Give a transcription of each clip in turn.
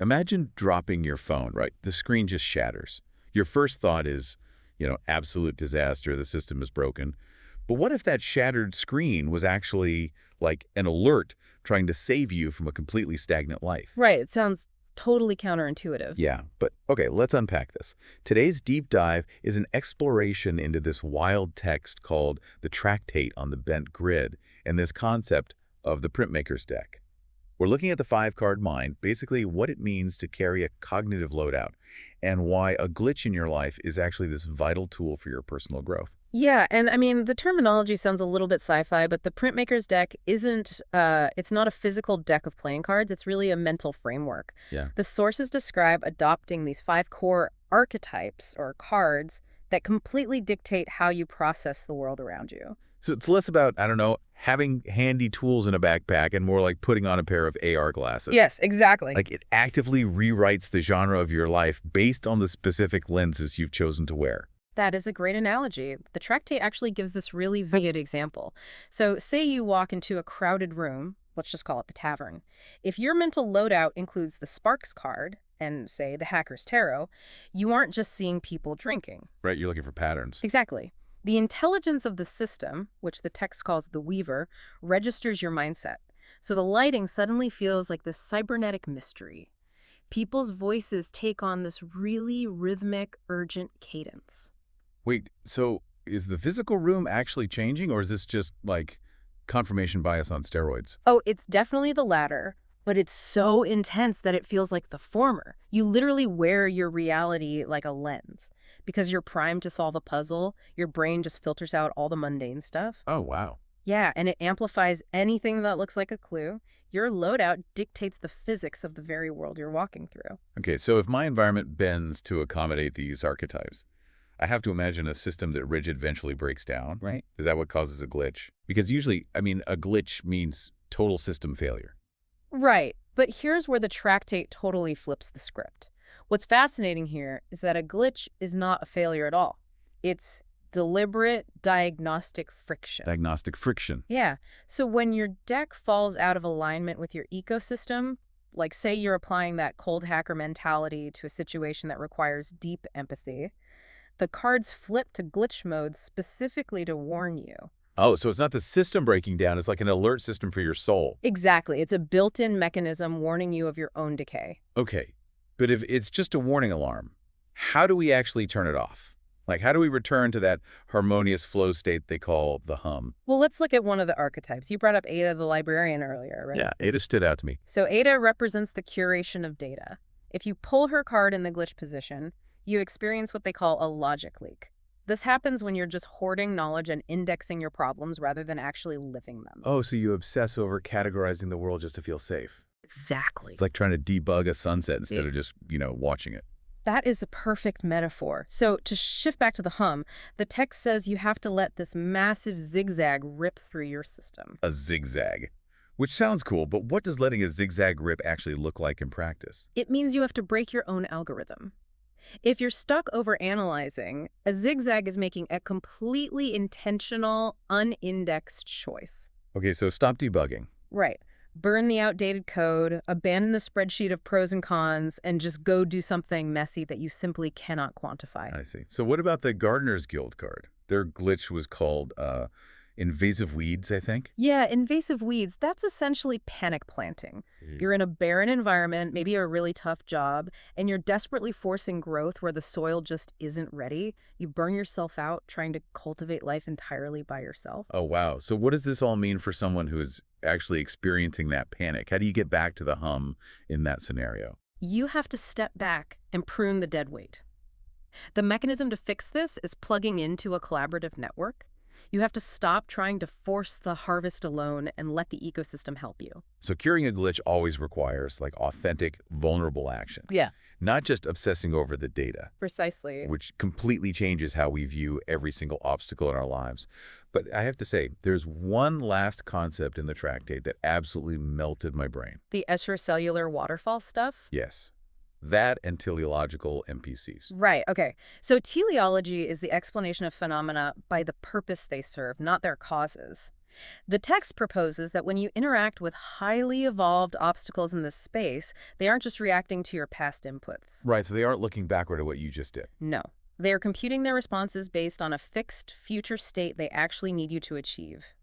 Imagine dropping your phone, right? The screen just shatters. Your first thought is, absolute disaster, the system is broken. But what if that shattered screen was actually like an alert trying to save you from a completely stagnant life? Right. It sounds totally counterintuitive. Yeah, but okay, let's unpack this. Today's deep dive is an exploration into this wild text called the Tractate on the Bent Grid and this concept of the Printmaker's deck. We're looking at the five-card mind, basically what it means to carry a cognitive loadout, and why a glitch in your life is actually this vital tool for your personal growth. Yeah, and I mean, the terminology sounds a little bit sci-fi, but the Printmaker's deck isn't, it's not a physical deck of playing cards, it's really a mental framework. Yeah. The sources describe adopting these 5 core archetypes, or cards, that completely dictate how you process the world around you. So it's less about, I don't know, having handy tools in a backpack and more like putting on a pair of AR glasses. Yes, exactly. Like it actively rewrites the genre of your life based on the specific lenses you've chosen to wear. That is a great analogy. The Tractate actually gives this really vivid example. So say you walk into a crowded room, let's just call it the tavern. If your mental loadout includes the Sparks card and, say, the Hacker's Tarot, you aren't just seeing people drinking. Right, you're looking for patterns. Exactly. The intelligence of the system, which the text calls the Weaver, registers your mindset. So the lighting suddenly feels like this cybernetic mystery. People's voices take on this really rhythmic, urgent cadence. Wait, so is the physical room actually changing, or is this just like confirmation bias on steroids? Oh, it's definitely the latter, but it's so intense that it feels like the former. You literally wear your reality like a lens. Because you're primed to solve a puzzle, your brain just filters out all the mundane stuff. Oh, wow. Yeah, and it amplifies anything that looks like a clue. Your loadout dictates the physics of the very world you're walking through. Okay, so if my environment bends to accommodate these archetypes, I have to imagine a system that rigid eventually breaks down, right? Is that what causes a glitch? Because usually, a glitch means total system failure. Right, but here's where the Tractate totally flips the script. What's fascinating here is that a glitch is not a failure at all. It's deliberate diagnostic friction. Diagnostic friction. Yeah. So when your deck falls out of alignment with your ecosystem, like say you're applying that cold hacker mentality to a situation that requires deep empathy, the cards flip to glitch mode specifically to warn you. Oh, so it's not the system breaking down. It's like an alert system for your soul. Exactly. It's a built-in mechanism warning you of your own decay. Okay. But if it's just a warning alarm, how do we actually turn it off? Like, how do we return to that harmonious flow state they call the hum? Well, let's look at one of the archetypes. You brought up Ada the librarian earlier, right? Yeah, Ada stood out to me. So Ada represents the curation of data. If you pull her card in the glitch position, you experience what they call a logic leak. This happens when you're just hoarding knowledge and indexing your problems rather than actually living them. Oh, so you obsess over categorizing the world just to feel safe. Exactly. It's like trying to debug a sunset instead of just, watching it. That is a perfect metaphor. So to shift back to the hum, the text says you have to let this massive zigzag rip through your system. A zigzag. Which sounds cool, but what does letting a zigzag rip actually look like in practice? It means you have to break your own algorithm. If you're stuck overanalyzing, a zigzag is making a completely intentional, unindexed choice. Okay, so stop debugging. Right. Burn the outdated code, abandon the spreadsheet of pros and cons, and just go do something messy that you simply cannot quantify. I see. So what about the Gardener's Guild card? Their glitch was called invasive weeds, I think? Yeah, invasive weeds, that's essentially panic planting. You're in a barren environment, maybe a really tough job, and you're desperately forcing growth where the soil just isn't ready. You burn yourself out trying to cultivate life entirely by yourself. Oh, wow. So what does this all mean for someone who is actually experiencing that panic? How do you get back to the hum in that scenario? You have to step back and prune the dead weight. The mechanism to fix this is plugging into a collaborative network. You have to stop trying to force the harvest alone and let the ecosystem help you. So curing a glitch always requires like authentic, vulnerable action. Yeah. Not just obsessing over the data. Precisely. Which completely changes how we view every single obstacle in our lives. But I have to say, there's one last concept in the Tractate that absolutely melted my brain. The extracellular waterfall stuff? Yes. That and teleological NPCs. Right, okay. So teleology is the explanation of phenomena by the purpose they serve, not their causes. The text proposes that when you interact with highly evolved obstacles in this space, they aren't just reacting to your past inputs. Right, so they aren't looking backward at what you just did. No. They are computing their responses based on a fixed future state they actually need you to achieve.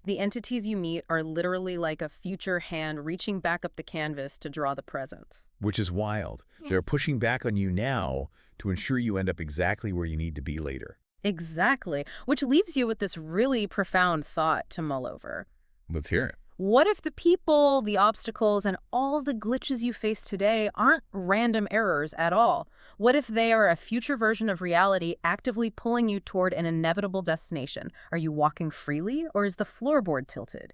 The entities you meet are literally like a future hand reaching back up the canvas to draw the present. Which is wild. They're pushing back on you now to ensure you end up exactly where you need to be later. Exactly, which leaves you with this really profound thought to mull over. Let's hear it. What if the people, the obstacles, and all the glitches you face today aren't random errors at all? What if they are a future version of reality actively pulling you toward an inevitable destination? Are you walking freely, or is the floorboard tilted?